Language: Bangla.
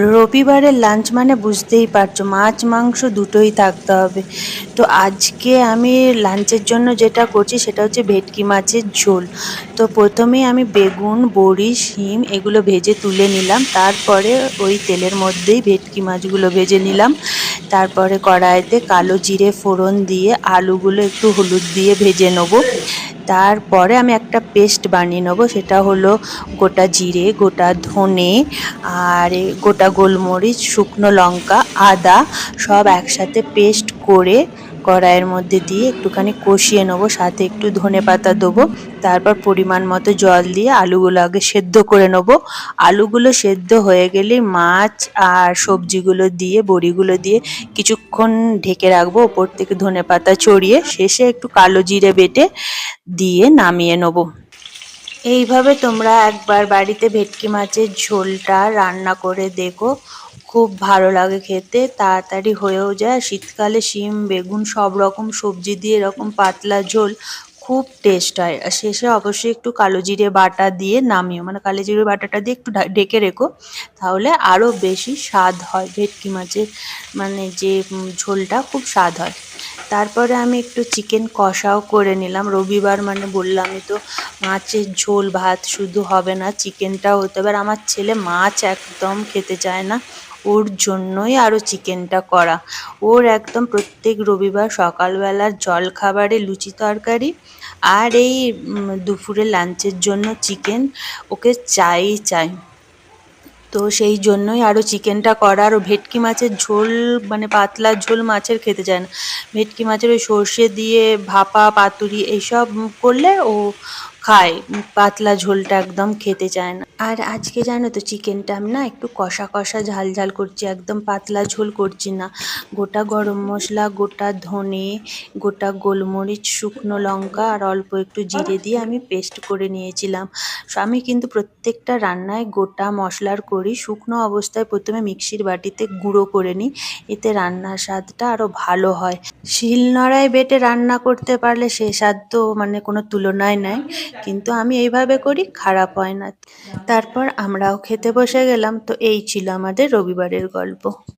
রবিবারের লাঞ্চ মানে বুঝতেই পারছো, মাছ মাংস দুটোই থাকতে হবে। তো আজকে আমি লাঞ্চের জন্য যেটা করছি সেটা হচ্ছে ভেটকি মাছের ঝোল। তো প্রথমেই আমি বেগুন, বড়ি, শিম এগুলো ভেজে তুলে নিলাম। তারপরে ওই তেলের মধ্যেই ভেটকি মাছগুলো ভেজে নিলাম। তারপরে কড়াইতে কালো জিরে ফোড়ন দিয়ে আলুগুলো একটু হলুদ দিয়ে ভেজে নেবো। তারপরে আমি একটা পেস্ট বানিয়ে নেবো, সেটা হলো গোটা জিরে, গোটা ধনে আর গোটা গোলমরিচ, শুকনো লঙ্কা, আদা সব একসাথে পেস্ট করে কড়াইয়ের মধ্যে দিয়ে একটুখানি কষিয়ে নেবো, সাথে একটু ধনেপাতা দেবো। তারপর পরিমাণ মতো জল দিয়ে আলুগুলো আগে সেদ্ধ করে নেবো। আলুগুলো সেদ্ধ হয়ে গেলে মাছ আর সবজিগুলো দিয়ে, বড়িগুলো দিয়ে কিছুক্ষণ ঢেকে রাখবো, ওপর থেকে ধনেপাতা ছড়িয়ে শেষে একটু কালো জিরে বেটে দিয়ে নামিয়ে নেবো। এইভাবে তোমরা একবার বাড়িতে ভেটকি মাছের ঝোলটা রান্না করে দেখো, খুব ভালো লাগে খেতে, তাড়াতাড়ি হয়েও যায়। শীতকালে শিম বেগুন সব রকম সবজি দিয়ে এরকম পাতলা ঝোল খুব টেস্ট হয়। আর শেষে অবশ্যই একটু কালো জিরে বাটা দিয়ে নামিও, মানে কালো জিরে বাটাটা দিয়ে একটু ঢেকে রেখো, তাহলে আরও বেশি স্বাদ হয় ভেটকি মাছের, মানে যে ঝোলটা খুব স্বাদ হয়। তারপরে আমি একটু চিকেন কষাও করে নিলাম। রবিবার মানে বললামই তো, মাছের ঝোল ভাত শুধু হবে না, চিকেনটাও হতে হবে। আর আমার ছেলে মাছ একদম খেতে চায় না, ওর জন্যই আরও চিকেনটা করা। ওর একদম প্রত্যেক রবিবার সকালবেলার জলখাবারে লুচি তরকারি আর এই দুপুরে লাঞ্চের জন্য চিকেন ওকে চাই চাই। তো সেই জন্যই আরও চিকেনটা করা। আর ভেটকি মাছের ঝোল মানে পাতলা ঝোল মাছের খেতে চায় না। ভেটকি মাছের ওই সর্ষে দিয়ে ভাপা, পাতুরি এইসব করলে ও খায়, পাতলা ঝোলটা একদম খেতে চায় না। আর আজকে জানো তো চিকেনটা আমি না একটু কষা কষা ঝাল ঝাল করছি, একদম পাতলা ঝোল করছি না। গোটা গরম মশলা, গোটা ধনে, গোটা গোলমরিচ, শুকনো লঙ্কা আর অল্প একটু জিরে দিয়ে আমি পেস্ট করে নিয়েছিলাম। আমি কিন্তু প্রত্যেকটা রান্নায় গোটা মশলার করি। শুকনো অবস্থায় প্রথমে মিক্সির বাটিতে গুঁড়ো করে নিই, এতে রান্নার স্বাদটা আরও ভালো হয়। শিলনোড়ায় বেটে রান্না করতে পারলে সে স্বাদ তো মানে কোনো তুলনায় নেই, কিন্তু আমি এইভাবে করি, খারাপ হয় না। তারপর আমরাও খেতে বসে গেলাম। তো এই ছিল আমাদের রবিবারের গল্প।